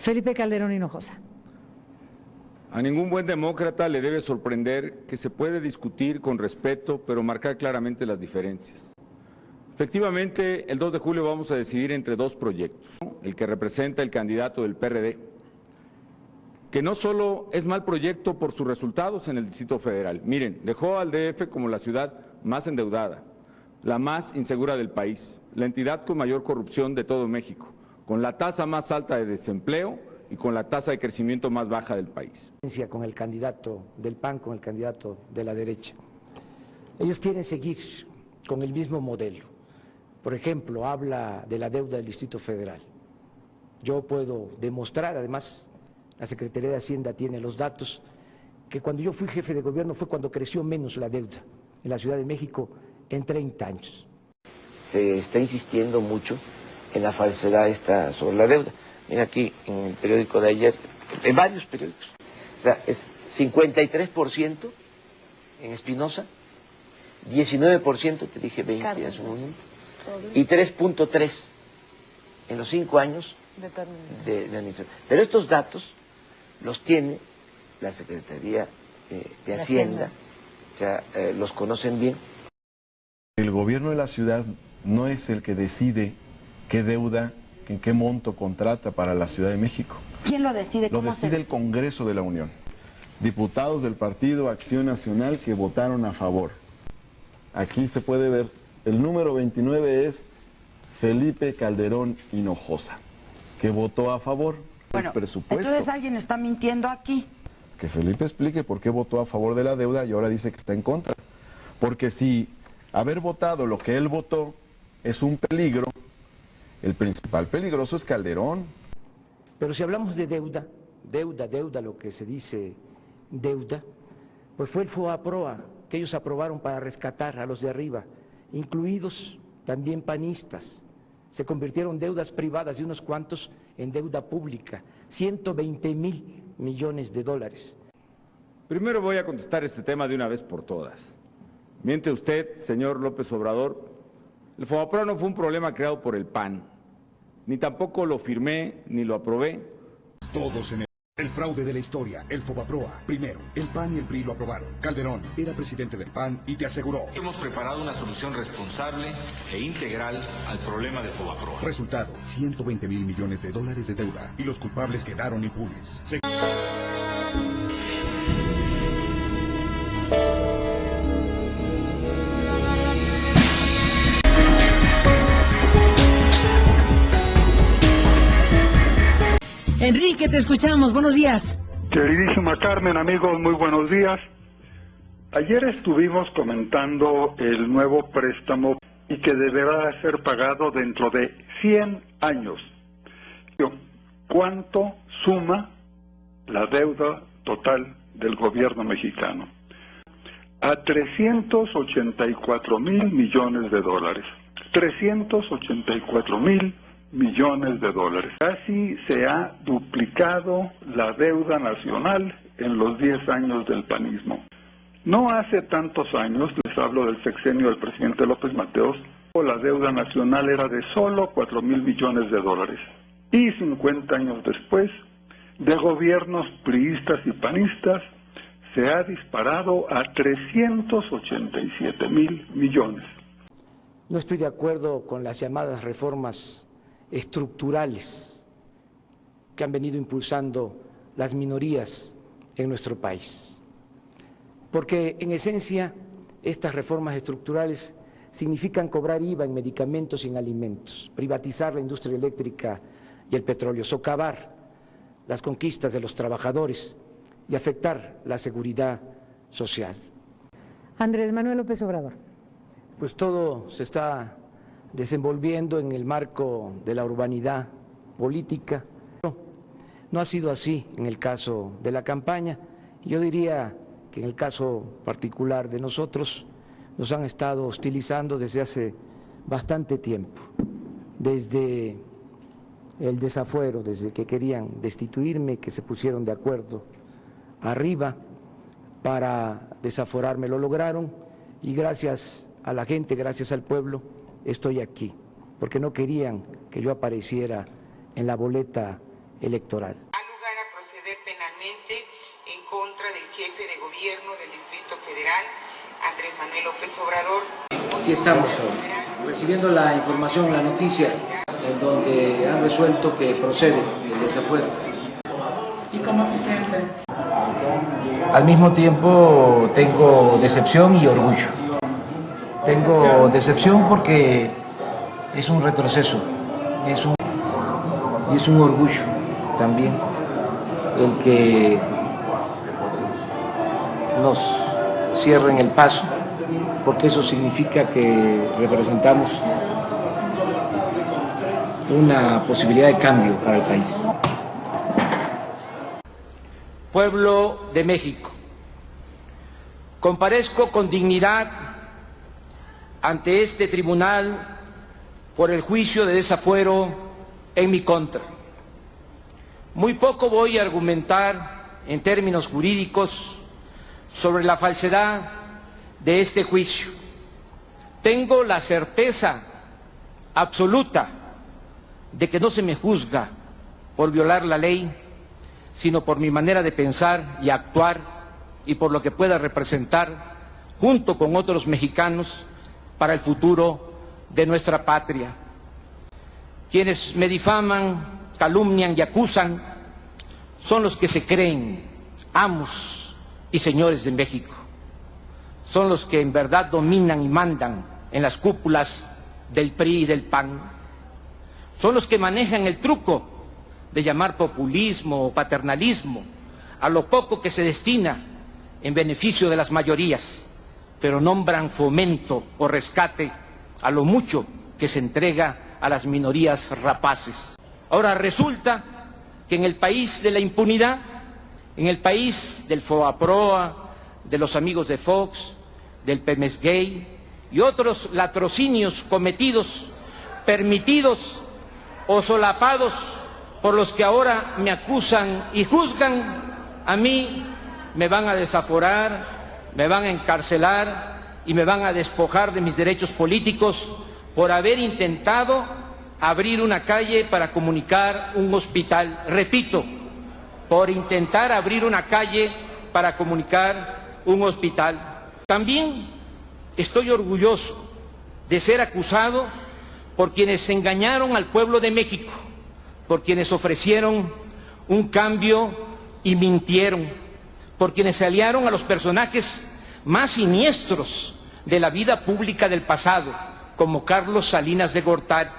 Felipe Calderón Hinojosa. A ningún buen demócrata le debe sorprender que se puede discutir con respeto, pero marcar claramente las diferencias. Efectivamente, el 2 de julio vamos a decidir entre dos proyectos. El que representa el candidato del PRD, que no solo es mal proyecto por sus resultados en el Distrito Federal. Miren, dejó al DF como la ciudad más endeudada, la más insegura del país, la entidad con mayor corrupción de todo México, con la tasa más alta de desempleo y con la tasa de crecimiento más baja del país. Con el candidato del PAN, con el candidato de la derecha. Ellos quieren seguir con el mismo modelo. Por ejemplo, habla de la deuda del Distrito Federal. Yo puedo demostrar, además, la Secretaría de Hacienda tiene los datos, que cuando yo fui jefe de gobierno fue cuando creció menos la deuda en la Ciudad de México en 30 años. Se está insistiendo mucho en la falsedad esta sobre la deuda. Mira aquí en el periódico de ayer, en varios periódicos, o sea, es 53% en Espinosa, 19%, te dije 20 hace un momento, y 3.3% en los 5 años de administración. Pero estos datos los tiene la Secretaría de Hacienda, o sea, los conocen bien. El gobierno de la ciudad no es el que decide qué deuda, en qué monto contrata para la Ciudad de México. ¿Quién lo decide? Lo decide el Congreso de la Unión. Diputados del Partido Acción Nacional que votaron a favor. Aquí se puede ver, el número 29 es Felipe Calderón Hinojosa, que votó a favor del presupuesto. Entonces alguien está mintiendo aquí. Que Felipe explique por qué votó a favor de la deuda y ahora dice que está en contra. Porque si haber votado lo que él votó es un peligro, el principal peligroso es Calderón. Pero si hablamos de deuda, lo que se dice deuda, pues fue el FOBAPROA que ellos aprobaron para rescatar a los de arriba, incluidos también panistas. Se convirtieron deudas privadas de unos cuantos en deuda pública, 120,000 millones de dólares. Primero voy a contestar este tema de una vez por todas. Miente usted, señor López Obrador, el FOBAPROA no fue un problema creado por el PAN, ni tampoco lo firmé ni lo aprobé. Todos en el fraude de la historia, el FOBAPROA. Primero, el PAN y el PRI lo aprobaron. Calderón era presidente del PAN y te aseguró. Hemos preparado una solución responsable e integral al problema de FOBAPROA. Resultado, 120,000 millones de dólares de deuda y los culpables quedaron impunes. Enrique, te escuchamos. Buenos días. Queridísima Carmen, amigos, muy buenos días. Ayer estuvimos comentando el nuevo préstamo y que deberá ser pagado dentro de 100 años. ¿Cuánto suma la deuda total del gobierno mexicano? A 384,000 millones de dólares. 384,000 millones de dólares. Casi se ha duplicado la deuda nacional en los 10 años del panismo. No hace tantos años, les hablo del sexenio del presidente López Mateos, la deuda nacional era de solo 4,000 millones de dólares. Y 50 años después, de gobiernos priistas y panistas, se ha disparado a 387,000 millones. No estoy de acuerdo con las llamadas reformas estructurales que han venido impulsando las minorías en nuestro país. Porque en esencia estas reformas estructurales significan cobrar IVA en medicamentos y en alimentos, privatizar la industria eléctrica y el petróleo, socavar las conquistas de los trabajadores y afectar la seguridad social. Andrés Manuel López Obrador. Pues todo se está desenvolviendo en el marco de la urbanidad política. No ha sido así en el caso de la campaña. Yo diría que en el caso particular de nosotros nos han estado hostilizando desde hace bastante tiempo, desde el desafuero, desde que querían destituirme, que se pusieron de acuerdo arriba para desaforarme, lo lograron y gracias a la gente, gracias al pueblo, estoy aquí, porque no querían que yo apareciera en la boleta electoral. Da lugar a proceder penalmente en contra del jefe de gobierno del Distrito Federal, Andrés Manuel López Obrador. Aquí estamos recibiendo la información, la noticia, en donde han resuelto que procede el desafuero. ¿Y cómo se siente? Al mismo tiempo tengo decepción y orgullo. Tengo decepción porque es un retroceso, es un orgullo también el que nos cierren el paso, porque eso significa que representamos una posibilidad de cambio para el país. Pueblo de México, comparezco con dignidad ante este tribunal por el juicio de desafuero en mi contra. Muy poco voy a argumentar en términos jurídicos sobre la falsedad de este juicio. Tengo la certeza absoluta de que no se me juzga por violar la ley, sino por mi manera de pensar y actuar y por lo que pueda representar junto con otros mexicanos para el futuro de nuestra patria. Quienes me difaman, calumnian y acusan son los que se creen amos y señores de México. Son los que en verdad dominan y mandan en las cúpulas del PRI y del PAN. Son los que manejan el truco de llamar populismo o paternalismo a lo poco que se destina en beneficio de las mayorías, pero nombran fomento o rescate a lo mucho que se entrega a las minorías rapaces. Ahora resulta que en el país de la impunidad, en el país del FOBAPROA, de los amigos de Fox, del Pemex Gay y otros latrocinios cometidos, permitidos o solapados por los que ahora me acusan y juzgan, a mí me van a desaforar, me van a encarcelar y me van a despojar de mis derechos políticos por haber intentado abrir una calle para comunicar un hospital. Repito, por intentar abrir una calle para comunicar un hospital. También estoy orgulloso de ser acusado por quienes engañaron al pueblo de México, por quienes ofrecieron un cambio y mintieron, por quienes se aliaron a los personajes más siniestros de la vida pública del pasado, como Carlos Salinas de Gortari.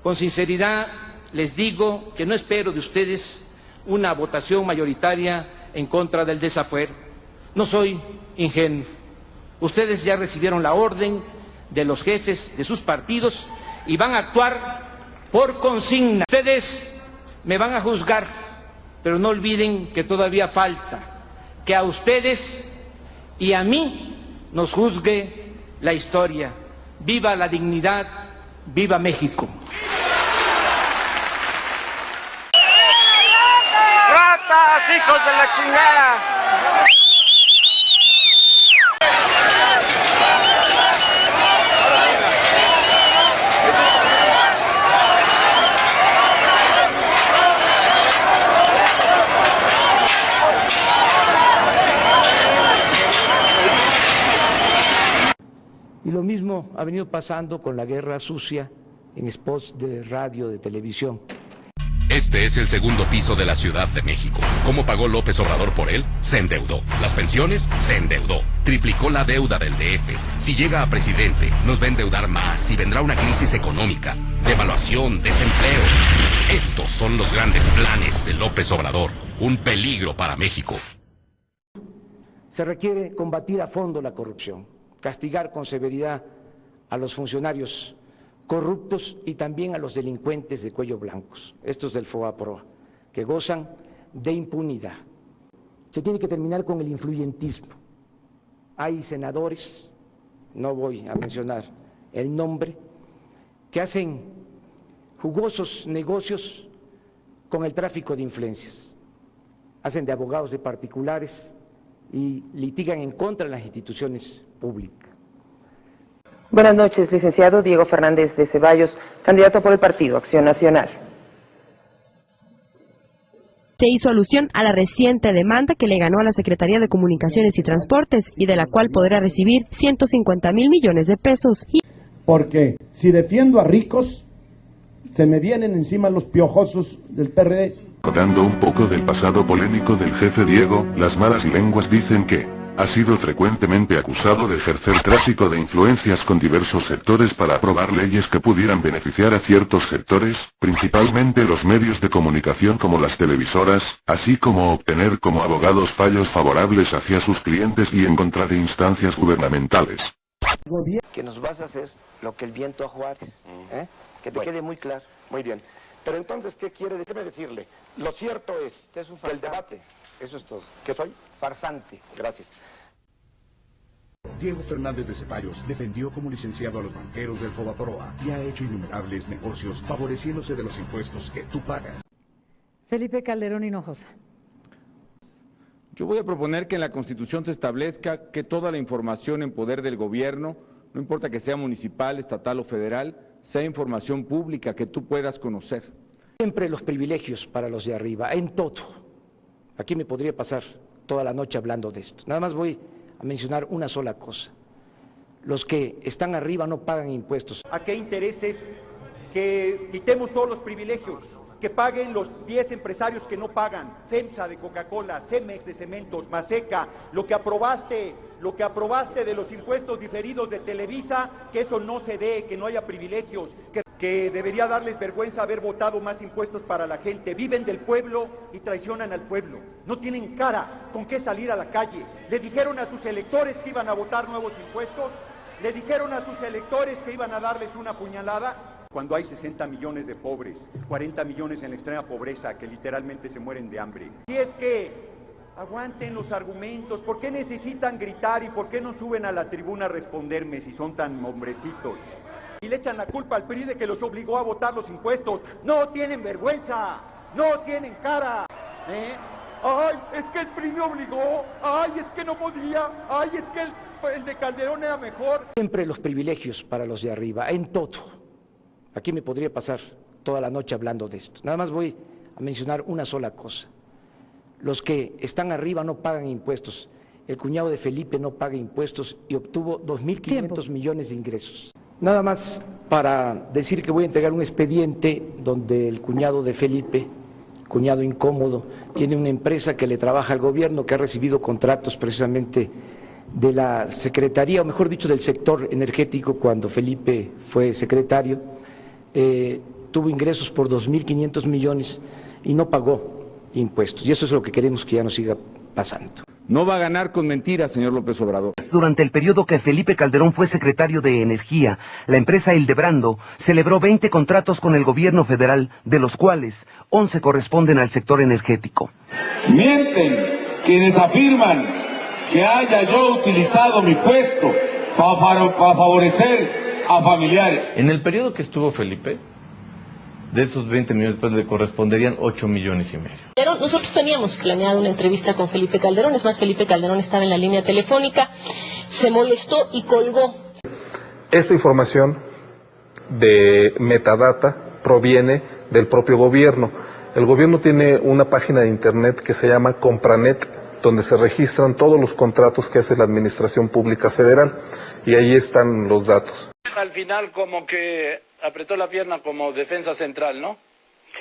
Con sinceridad les digo que no espero de ustedes una votación mayoritaria en contra del desafuero. No soy ingenuo. Ustedes ya recibieron la orden de los jefes de sus partidos y van a actuar por consigna. Ustedes me van a juzgar, pero no olviden que todavía falta que a ustedes y a mí nos juzgue la historia. ¡Viva la dignidad! ¡Viva México! ¡Ratas, hijos de la chingada! Y lo mismo ha venido pasando con la guerra sucia en spots de radio, de televisión. Este es el segundo piso de la Ciudad de México. ¿Cómo pagó López Obrador por él? Se endeudó. ¿Las pensiones? Se endeudó. Triplicó la deuda del DF. Si llega a presidente, nos va a endeudar más y vendrá una crisis económica, devaluación, desempleo. Estos son los grandes planes de López Obrador. Un peligro para México. Se requiere combatir a fondo la corrupción, castigar con severidad a los funcionarios corruptos y también a los delincuentes de cuello blancos, estos del FOBAPROA, que gozan de impunidad. Se tiene que terminar con el influyentismo. Hay senadores, no voy a mencionar el nombre, que hacen jugosos negocios con el tráfico de influencias. Hacen de abogados de particulares y litigan en contra de las instituciones públicas. Buenas noches, licenciado Diego Fernández de Ceballos, candidato por el Partido Acción Nacional. Se hizo alusión a la reciente demanda que le ganó a la Secretaría de Comunicaciones y Transportes y de la cual podrá recibir 150,000 millones de pesos. Porque si defiendo a ricos, se me vienen encima los piojosos del PRD. Recordando un poco del pasado polémico del jefe Diego, las malas lenguas dicen que ha sido frecuentemente acusado de ejercer tráfico de influencias con diversos sectores para aprobar leyes que pudieran beneficiar a ciertos sectores, principalmente los medios de comunicación como las televisoras, así como obtener como abogados fallos favorables hacia sus clientes y en contra de instancias gubernamentales. Que nos vas a hacer lo que el viento a Juárez, que te quede muy claro. Muy bien. Pero entonces, ¿qué quiere decirle? Lo cierto es que el debate, eso es todo. ¿Qué soy? Farsante. Gracias. Diego Fernández de Ceballos defendió como licenciado a los banqueros del Fobaproa y ha hecho innumerables negocios favoreciéndose de los impuestos que tú pagas. Felipe Calderón Hinojosa. Yo voy a proponer que en la Constitución se establezca que toda la información en poder del gobierno, no importa que sea municipal, estatal o federal, sea información pública que tú puedas conocer. Siempre los privilegios para los de arriba, en todo. Aquí me podría pasar toda la noche hablando de esto. Nada más voy a mencionar una sola cosa. Los que están arriba no pagan impuestos. ¿A qué intereses que quitemos todos los privilegios? Que paguen los 10 empresarios que no pagan, FEMSA de Coca-Cola, Cemex de Cementos, Maseca, lo que aprobaste de los impuestos diferidos de Televisa, que eso no se dé, que no haya privilegios, que debería darles vergüenza haber votado más impuestos para la gente. Viven del pueblo y traicionan al pueblo. No tienen cara con qué salir a la calle. Le dijeron a sus electores que iban a votar nuevos impuestos, le dijeron a sus electores que iban a darles una puñalada. Cuando hay 60 millones de pobres, 40 millones en la extrema pobreza que literalmente se mueren de hambre. Si es que aguanten los argumentos, ¿por qué necesitan gritar y por qué no suben a la tribuna a responderme si son tan hombrecitos? Y le echan la culpa al PRI de que los obligó a votar los impuestos. No tienen vergüenza, no tienen cara. Ay, es que el PRI me obligó, ay, es que no podía, ay, es que el de Calderón era mejor. Siempre los privilegios para los de arriba, en todo. Aquí me podría pasar toda la noche hablando de esto. Nada más voy a mencionar una sola cosa. Los que están arriba no pagan impuestos. El cuñado de Felipe no paga impuestos y obtuvo 2.500 millones de ingresos. Nada más para decir que voy a entregar un expediente donde el cuñado de Felipe, cuñado incómodo, tiene una empresa que le trabaja al gobierno, que ha recibido contratos precisamente de la Secretaría, o mejor dicho, del sector energético cuando Felipe fue secretario. Tuvo ingresos por 2.500 millones y no pagó impuestos. Y eso es lo que queremos que ya no siga pasando. No va a ganar con mentiras, señor López Obrador. Durante el periodo que Felipe Calderón fue secretario de Energía, la empresa Hildebrando celebró 20 contratos con el gobierno federal, de los cuales 11 corresponden al sector energético. Mienten quienes afirman que haya yo utilizado mi puesto para favorecer a familiares. En el periodo que estuvo Felipe, de esos 20 millones pues le corresponderían 8,5 millones. Pero nosotros teníamos planeado una entrevista con Felipe Calderón, es más, Felipe Calderón estaba en la línea telefónica, se molestó y colgó. Esta información de metadata proviene del propio gobierno. El gobierno tiene una página de internet que se llama Compranet, donde se registran todos los contratos que hace la Administración Pública Federal, y ahí están los datos. Al final como que apretó la pierna como defensa central, ¿no?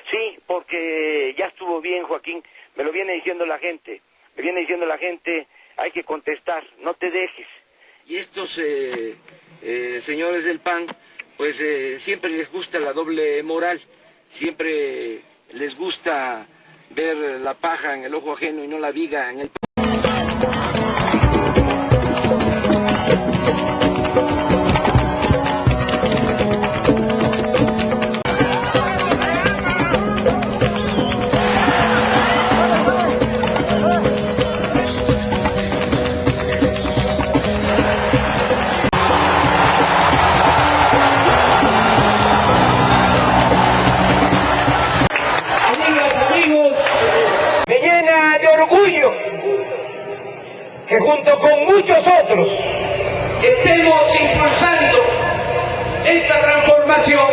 Sí, porque ya estuvo bien, Joaquín, me lo viene diciendo la gente, hay que contestar, no te dejes. Y estos señores del PAN, pues siempre les gusta la doble moral, siempre les gusta ver la paja en el ojo ajeno y no la viga en el... Que junto con muchos otros estemos impulsando esta transformación